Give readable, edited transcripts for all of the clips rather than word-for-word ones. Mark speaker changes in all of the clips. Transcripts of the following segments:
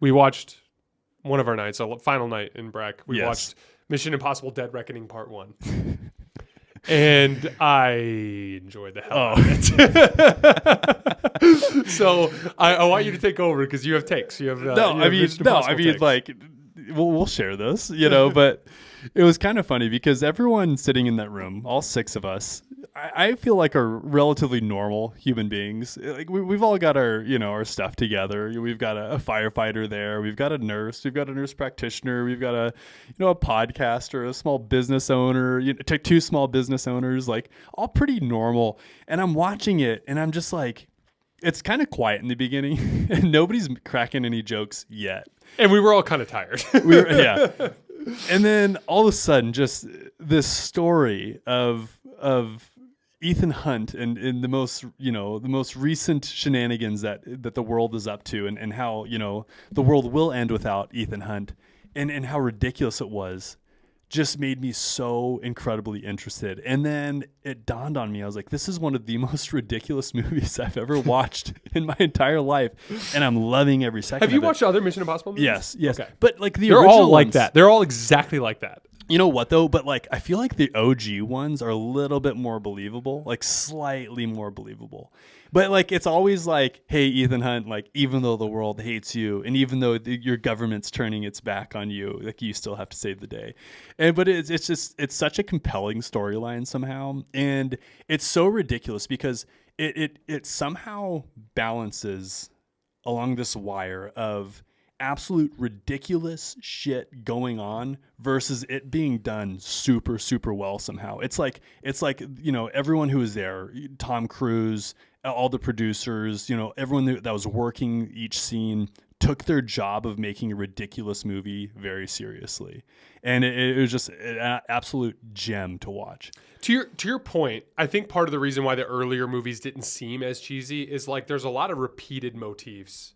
Speaker 1: we watched one of our nights, a final night in Breck. We
Speaker 2: Yes.
Speaker 1: watched Mission Impossible: Dead Reckoning Part 1. And I enjoyed the hell out of it. So I want you to take over because you have takes. You have Mission Impossible takes.
Speaker 2: like we'll share this, but it was kind of funny because everyone sitting in that room, all 6 of us, I feel like are relatively normal human beings. Like we've all got our, our stuff together. We've got a firefighter there. We've got a nurse. We've got a nurse practitioner. We've got a podcaster, a small business owner, 2 small business owners, like all pretty normal. And I'm watching it and I'm just like, it's kind of quiet in the beginning and nobody's cracking any jokes yet.
Speaker 1: And we were all kind of tired.
Speaker 2: Yeah. And then all of a sudden, just this story of Ethan Hunt and the most recent shenanigans that the world is up to and how, the world will end without Ethan Hunt and how ridiculous it was just made me so incredibly interested. And then it dawned on me, I was like, this is one of the most ridiculous movies I've ever watched in my entire life. And I'm loving every second
Speaker 1: Have you
Speaker 2: of it.
Speaker 1: watched other Mission Impossible movies?
Speaker 2: Yes.
Speaker 1: Okay.
Speaker 2: But like the
Speaker 1: They're
Speaker 2: original
Speaker 1: all like
Speaker 2: ones,
Speaker 1: that. They're all exactly like that.
Speaker 2: You know what though? But like, I feel like the OG ones are a little bit more believable, like slightly more believable. But like, it's always like, hey, Ethan Hunt, like, even though the world hates you and even though your government's turning its back on you, like you still have to save the day. But it's such a compelling storyline somehow. And it's so ridiculous because it somehow balances along this wire of absolute ridiculous shit going on versus it being done super, super well somehow. It's like, everyone who was there, Tom Cruise, all the producers, everyone that was working each scene took their job of making a ridiculous movie very seriously. And it was just an absolute gem to watch.
Speaker 1: To your point, I think part of the reason why the earlier movies didn't seem as cheesy is like there's a lot of repeated motifs.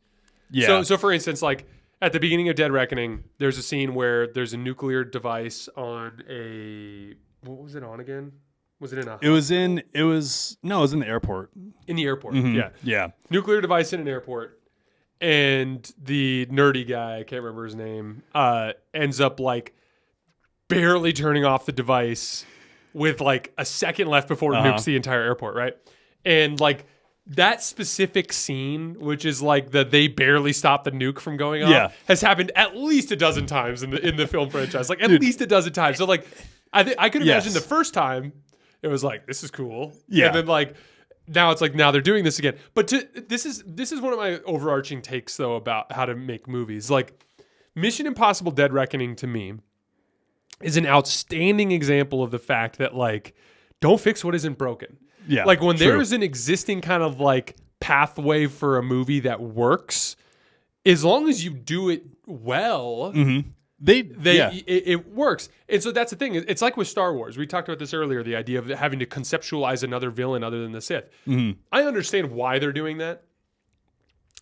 Speaker 2: Yeah.
Speaker 1: So for instance, like at the beginning of Dead Reckoning, there's a scene where there's a nuclear device on what was it on again? Was it in
Speaker 2: It was in the airport.
Speaker 1: In the airport,
Speaker 2: Mm-hmm.
Speaker 1: yeah.
Speaker 2: Yeah.
Speaker 1: Nuclear device in an airport. And the nerdy guy, I can't remember his name, ends up like barely turning off the device with like a second left before it nukes the entire airport, right? And like that specific scene, which is like they barely stop the nuke from going off, has happened at least a dozen times in the film franchise. Like at least a dozen times. So like I could imagine the first time it was like, this is cool.
Speaker 2: Yeah.
Speaker 1: And then like now it's like, now they're doing this again. But this is one of my overarching takes though about how to make movies. Like Mission Impossible: Dead Reckoning to me is an outstanding example of the fact that like, don't fix what isn't broken.
Speaker 2: Yeah.
Speaker 1: Like when there's an existing kind of like pathway for a movie that works, as long as you do it well, it works. And so that's the thing. It's like with Star Wars. We talked about this earlier, the idea of having to conceptualize another villain other than the Sith.
Speaker 2: Mm-hmm.
Speaker 1: I understand why they're doing that.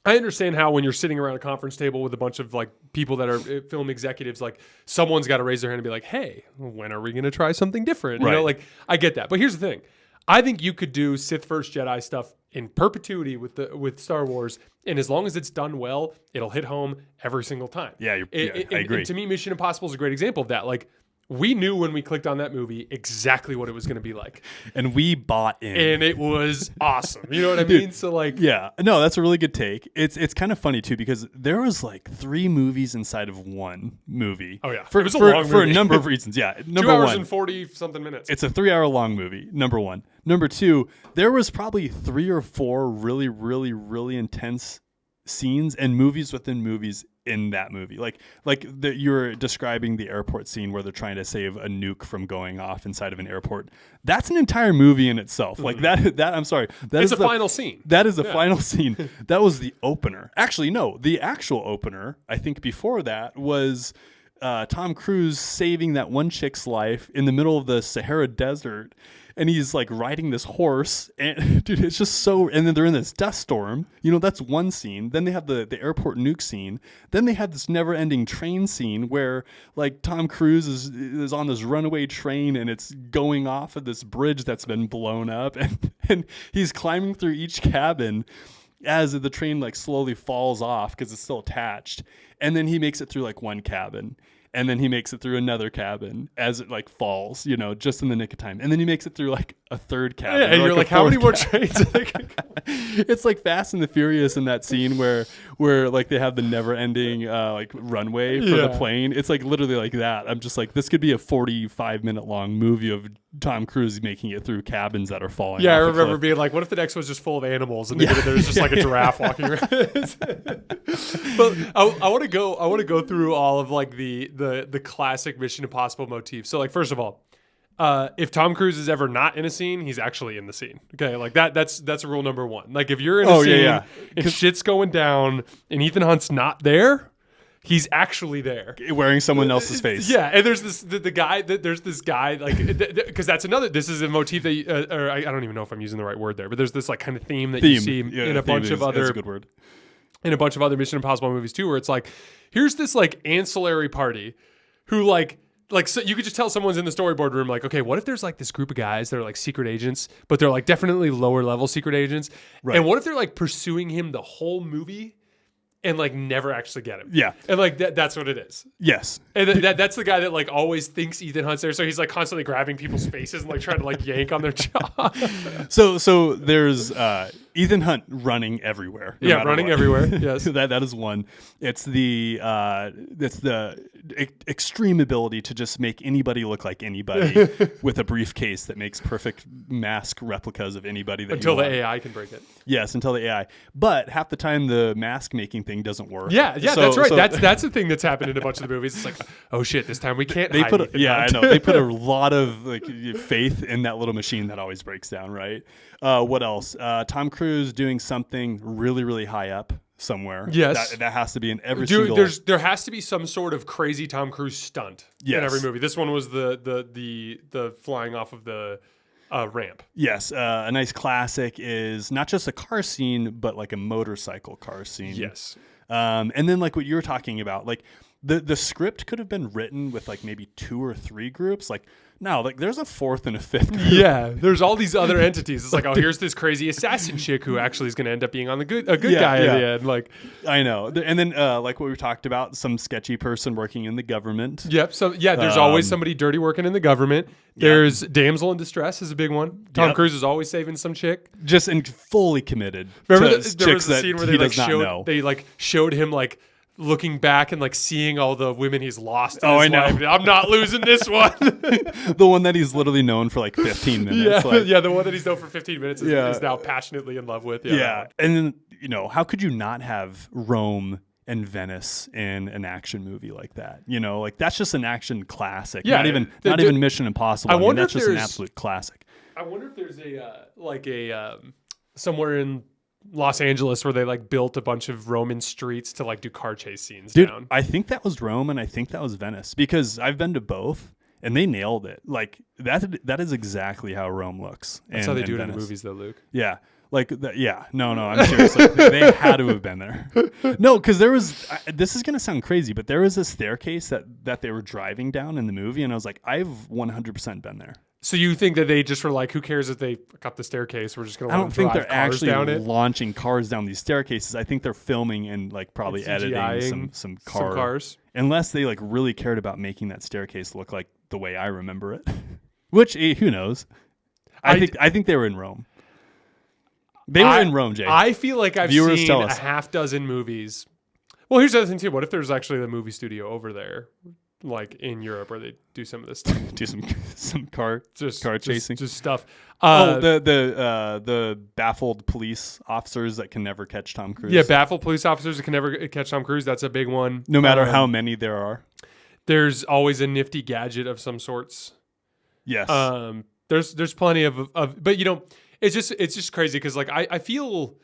Speaker 1: I understand how when you're sitting around a conference table with a bunch of like people that are film executives, like someone's got to raise their hand and be like, hey, when are we going to try something different?
Speaker 2: Right.
Speaker 1: You know, like I get that. But here's the thing. I think you could do Sith First Jedi stuff in perpetuity with Star Wars, and as long as it's done well, it'll hit home every single time.
Speaker 2: Yeah, I agree.
Speaker 1: And to me, Mission Impossible is a great example of that. Like, we knew when we clicked on that movie exactly what it was going to be like.
Speaker 2: And we bought in.
Speaker 1: And it was awesome. You know what I mean? So like...
Speaker 2: Yeah. No, that's a really good take. It's kind of funny too because there was like 3 movies inside of one movie.
Speaker 1: Oh yeah.
Speaker 2: For,
Speaker 1: it was a long movie.
Speaker 2: For a number of reasons. Yeah. Number
Speaker 1: 2 hours
Speaker 2: one,
Speaker 1: and 40-something minutes.
Speaker 2: it's a 3-hour long movie, number one. Number two, there was probably 3 or 4 really, really, really intense scenes and movies within movies in that movie. Like you're describing the airport scene where they're trying to save a nuke from going off inside of an airport. That's an entire movie in itself. Like that I'm sorry.
Speaker 1: It's the final scene.
Speaker 2: That is the final scene. That was the opener. Actually, no, the actual opener, I think before that was Tom Cruise saving that one chick's life in the middle of the Sahara Desert. And he's like riding this horse, and dude, it's just so. And then they're in this dust storm. You know, that's one scene. Then they have the airport nuke scene. Then they had this never-ending train scene where like Tom Cruise is on this runaway train, and it's going off of this bridge that's been blown up, and he's climbing through each cabin. as the train like slowly falls off because it's still attached, and then he makes it through like one cabin, and then he makes it through another cabin as it like falls, just in the nick of time, and then he makes it through like a third cabin.
Speaker 1: Yeah, and you're
Speaker 2: a
Speaker 1: like, how many more
Speaker 2: fourth
Speaker 1: trains?
Speaker 2: It's like Fast and the Furious in that scene where like they have the never ending like runway for the plane. It's like literally like that. I'm just like, this could be a 45-minute long movie of Tom Cruise making it through cabins that are falling.
Speaker 1: Yeah, I
Speaker 2: off a
Speaker 1: remember
Speaker 2: cliff.
Speaker 1: being like, what if the next was just full of animals and there's just like a giraffe walking around? But I want to go through all of like the classic Mission Impossible motifs. So like, first of all, if Tom Cruise is ever not in a scene, he's actually in the scene. Okay, like that's rule number one. Like if you're in a scene and shit's going down and Ethan Hunt's not there, he's actually there
Speaker 2: wearing someone else's face.
Speaker 1: Yeah, and there's the guy there's this guy like because that's another. This is a motif that or I don't even know if I'm using the right word there, but there's this like kind of theme that you see in a bunch of other.
Speaker 2: That's a good word.
Speaker 1: In a bunch of other Mission Impossible movies too, where it's like, here's this like ancillary party who like so you could just tell someone's in the storyboard room like, okay, what if there's like this group of guys that are like secret agents, but they're like definitely lower level secret agents,
Speaker 2: right.
Speaker 1: And what if they're like pursuing him the whole movie and like never actually get him?
Speaker 2: Yeah,
Speaker 1: and like that's what it is.
Speaker 2: Yes,
Speaker 1: and that's the guy that like always thinks Ethan Hunt's there, so he's like constantly grabbing people's faces and like trying to like yank on their jaw.
Speaker 2: So there's Ethan Hunt running everywhere.
Speaker 1: Yeah, running
Speaker 2: what.
Speaker 1: everywhere. Yes,
Speaker 2: that is one. It's the extreme ability to just make anybody look like anybody with a briefcase that makes perfect mask replicas of anybody that
Speaker 1: until
Speaker 2: you
Speaker 1: the
Speaker 2: want.
Speaker 1: AI can break it.
Speaker 2: Yes, until the AI. But half the time the mask making thing doesn't work.
Speaker 1: Yeah, that's right. That's the thing that's happened in a bunch of the movies. It's like, oh shit, this time we can't.
Speaker 2: They
Speaker 1: hide
Speaker 2: put
Speaker 1: Ethan
Speaker 2: I
Speaker 1: Hunt.
Speaker 2: know they put a lot of like faith in that little machine that always breaks down. Right. What else? Tom Cruise doing something really, really high up somewhere.
Speaker 1: Yes,
Speaker 2: that has to be in every single.
Speaker 1: There has to be some sort of crazy Tom Cruise stunt in every movie. This one was the flying off of the ramp.
Speaker 2: Yes, a nice classic is not just a car scene, but like a motorcycle car scene.
Speaker 1: Yes,
Speaker 2: and then like what you were talking about, like the script could have been written with like maybe 2 or 3 groups. Like no, like there's a 4th and a 5th group.
Speaker 1: Yeah, there's all these other entities. It's like, oh, here's this crazy assassin chick who actually is going to end up being on a good guy at the end. Like,
Speaker 2: I know. And then like what we talked about, some sketchy person working in the government.
Speaker 1: Yep. So yeah, there's always somebody dirty working in the government. There's damsel in distress is a big one. Tom Cruise is always saving some chick,
Speaker 2: just and fully committed.
Speaker 1: Remember
Speaker 2: to
Speaker 1: there was
Speaker 2: chicks
Speaker 1: the scene
Speaker 2: that
Speaker 1: where
Speaker 2: he does not
Speaker 1: showed
Speaker 2: know.
Speaker 1: they like showed him like looking back and like seeing all the women he's lost in
Speaker 2: Oh,
Speaker 1: his
Speaker 2: I know.
Speaker 1: life. I'm not losing this one.
Speaker 2: The one that he's literally known for like 15 minutes.
Speaker 1: Yeah,
Speaker 2: like,
Speaker 1: yeah, the one that he's known for 15 minutes is now passionately in love with.
Speaker 2: Yeah. And then, how could you not have Rome and Venice in an action movie like that? Like that's just an action classic.
Speaker 1: Yeah,
Speaker 2: not even Mission Impossible.
Speaker 1: I wonder
Speaker 2: that's
Speaker 1: if
Speaker 2: just an
Speaker 1: there's-
Speaker 2: absolute classic.
Speaker 1: I wonder if there's a somewhere in Los Angeles where they like built a bunch of Roman streets to like do car chase scenes
Speaker 2: Dude,
Speaker 1: down.
Speaker 2: I think that was Rome and I think that was Venice because I've been to both and they nailed it. Like that is exactly how Rome looks.
Speaker 1: That's how they do it in the movies though, Luke.
Speaker 2: Yeah. Like, no, I'm serious. Like, they had to have been there. No, because there was, this is going to sound crazy, but there was a staircase that they were driving down in the movie. And I was like, I've 100% been there.
Speaker 1: So you think that they just were like, who cares if they fuck up the staircase? We're just going to
Speaker 2: I don't think they're
Speaker 1: cars down
Speaker 2: actually
Speaker 1: it.
Speaker 2: launching cars down these staircases. I think they're filming and like probably
Speaker 1: And CGI-ing
Speaker 2: editing some
Speaker 1: cars.
Speaker 2: Unless they like really cared about making that staircase look like the way I remember it. Which, who knows? I think they were in Rome. They were in Rome, Jay.
Speaker 1: I feel like I've
Speaker 2: Viewers
Speaker 1: seen
Speaker 2: tell
Speaker 1: a
Speaker 2: us.
Speaker 1: half dozen movies. Well, here's the other thing too. What if there's actually a movie studio over there, like in Europe, where they do some of this stuff?
Speaker 2: Do some car chasing,
Speaker 1: just stuff.
Speaker 2: The baffled police officers that can never catch Tom Cruise.
Speaker 1: Yeah, baffled police officers that can never catch Tom Cruise. That's a big one.
Speaker 2: No matter how many there are.
Speaker 1: There's always a nifty gadget of some sorts.
Speaker 2: Yes.
Speaker 1: There's plenty of but it's just crazy because like I feel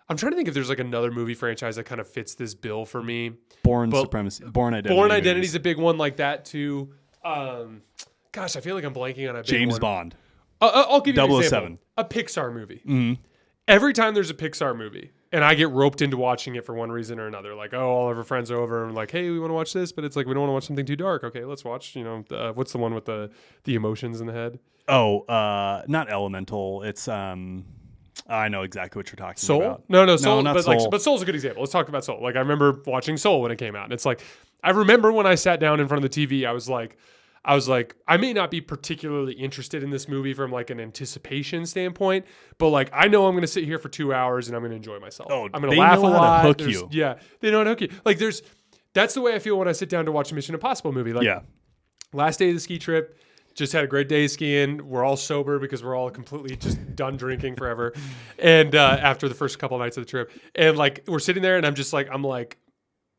Speaker 1: I'm trying to think if there's like another movie franchise that kind of fits this bill for me.
Speaker 2: Born Supremacy. Born Identity.
Speaker 1: Born Identity is a big one like that too. Gosh, I feel like I'm blanking on a big
Speaker 2: James
Speaker 1: one.
Speaker 2: Bond.
Speaker 1: I'll give you an
Speaker 2: 007.
Speaker 1: example. A Pixar movie.
Speaker 2: Mm-hmm.
Speaker 1: Every time there's a Pixar movie, and I get roped into watching it for one reason or another, like, oh, all of our friends are over and like, hey, we want to watch this, but it's like, we don't want to watch something too dark. Okay, let's watch, what's the one with the emotions in the head?
Speaker 2: Oh, not Elemental. It's I know exactly what you're talking
Speaker 1: Soul?
Speaker 2: about.
Speaker 1: No, Soul.
Speaker 2: not
Speaker 1: but
Speaker 2: Soul.
Speaker 1: but Soul's a good example. Let's talk about Soul. Like I remember watching Soul when it came out, and it's like I remember when I sat down in front of the TV, I was like, I may not be particularly interested in this movie from like an anticipation standpoint, but like I know I'm going to sit here for 2 hours and I'm going to enjoy myself.
Speaker 2: Oh,
Speaker 1: I'm going
Speaker 2: they
Speaker 1: to laugh a
Speaker 2: know how to
Speaker 1: lot.
Speaker 2: hook you.
Speaker 1: Yeah, they know how to hook you. Like that's the way I feel when I sit down to watch a Mission Impossible movie. Like
Speaker 2: Yeah.
Speaker 1: last day of the ski trip, just had a great day skiing. We're all sober because we're all completely just done drinking forever. And after the first couple of nights of the trip, and like we're sitting there, and I'm like,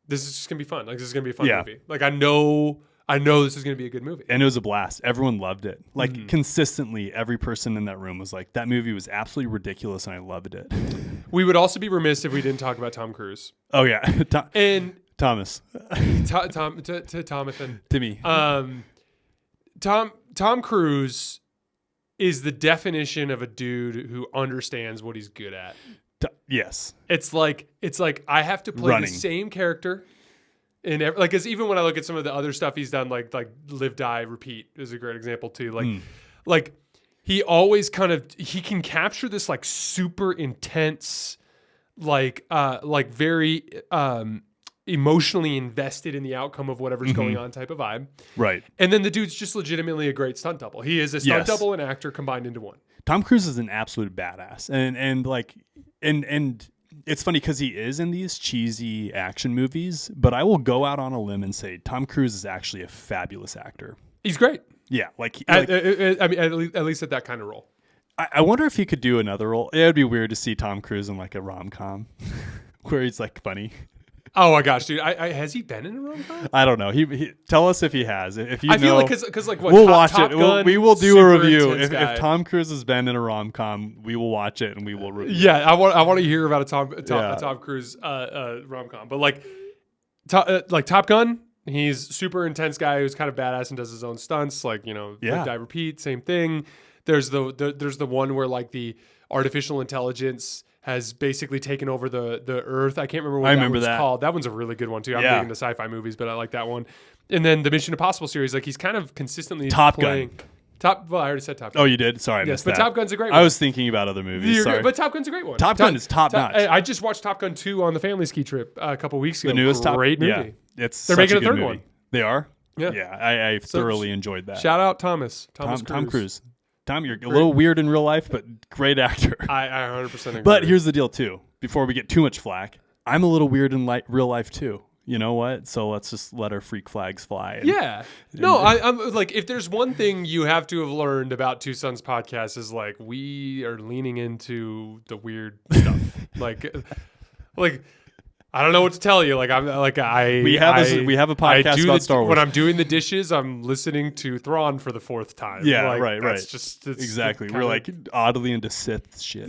Speaker 1: this is just gonna be fun. Like this is gonna be a fun movie. Like I know this is gonna be a good movie.
Speaker 2: And it was a blast. Everyone loved it. Like
Speaker 1: Mm-hmm.
Speaker 2: consistently, every person in that room was like, that movie was absolutely ridiculous, and I loved it.
Speaker 1: We would also be remiss if we didn't talk about Tom Cruise
Speaker 2: Oh yeah,
Speaker 1: and
Speaker 2: Thomas,
Speaker 1: Tomathan.
Speaker 2: Timmy.
Speaker 1: Tom Cruise is the definition of a dude who understands what he's good at.
Speaker 2: Yes.
Speaker 1: It's like I have to play
Speaker 2: Running.
Speaker 1: the same character in every, like, because even when I look at some of the other stuff he's done, like Live, Die, Repeat is a great example too. Like he always he can capture this like super intense, like very emotionally invested in the outcome of whatever's going on type of vibe.
Speaker 2: Right.
Speaker 1: And then the dude's just legitimately a great stunt double. He is a stunt
Speaker 2: Yes.
Speaker 1: double and actor combined into one.
Speaker 2: Tom Cruise is an absolute badass, and it's funny because he is in these cheesy action movies, but I will go out on a limb and say Tom Cruise is actually a fabulous actor.
Speaker 1: He's great.
Speaker 2: Yeah,
Speaker 1: I mean, at least at that kind of role.
Speaker 2: I wonder if he could do another role. It would be weird to see Tom Cruise in like a rom-com where he's like funny.
Speaker 1: Oh my gosh, dude! Has he been in a rom-com?
Speaker 2: I don't know. He tell us if he has. If you
Speaker 1: I feel
Speaker 2: know,
Speaker 1: like because like what
Speaker 2: we'll
Speaker 1: Top,
Speaker 2: watch
Speaker 1: Top
Speaker 2: it.
Speaker 1: Gun,
Speaker 2: We will do a
Speaker 1: super
Speaker 2: review.
Speaker 1: intense guy.
Speaker 2: If Tom Cruise has been in a rom-com, we will watch it and we will review.
Speaker 1: Yeah, I want to hear about a Tom
Speaker 2: Yeah.
Speaker 1: Cruise rom-com. But like Top Gun, he's super intense guy who's kind of badass and does his own stunts. Like
Speaker 2: Yeah.
Speaker 1: Live, Die, Repeat, same thing. There's the one where like the artificial intelligence has basically taken over the Earth. I can't remember what
Speaker 2: remember
Speaker 1: one's
Speaker 2: that.
Speaker 1: called. That one's a really good one too. I'm
Speaker 2: Yeah.
Speaker 1: big into sci-fi movies, but I like that one. And then the Mission Impossible series, like he's kind of consistently
Speaker 2: Top Gun.
Speaker 1: playing Well, I already said Top Gun.
Speaker 2: Oh, you did? Sorry, I
Speaker 1: Yes,
Speaker 2: missed
Speaker 1: but
Speaker 2: that.
Speaker 1: Top Gun's a great
Speaker 2: I
Speaker 1: one.
Speaker 2: was thinking about other movies. Sorry.
Speaker 1: But Top Gun's a great one.
Speaker 2: Top Gun is top-notch.
Speaker 1: I just watched Top Gun 2 on the family ski trip a couple weeks ago.
Speaker 2: The newest
Speaker 1: great movie.
Speaker 2: Yeah, it's
Speaker 1: They're
Speaker 2: such
Speaker 1: making a
Speaker 2: good
Speaker 1: third
Speaker 2: movie.
Speaker 1: one.
Speaker 2: They are.
Speaker 1: Yeah.
Speaker 2: Yeah. I thoroughly enjoyed that.
Speaker 1: Shout out Thomas
Speaker 2: Tom Cruise. Tom, you're a little weird in real life, but great actor.
Speaker 1: I 100% agree.
Speaker 2: But here's the deal too. Before we get too much flack, I'm a little weird in real life too. You know what? So let's just let our freak flags fly. And
Speaker 1: yeah. No, I'm like, if there's one thing you have to have learned about Two Sons podcast is like we are leaning into the weird stuff. like I don't know what to tell you. Like
Speaker 2: we have a podcast about Star Wars.
Speaker 1: When I'm doing the dishes, I'm listening to Thrawn for the fourth time.
Speaker 2: Yeah,
Speaker 1: like,
Speaker 2: right.
Speaker 1: That's just
Speaker 2: Exactly. We're like oddly into Sith shit.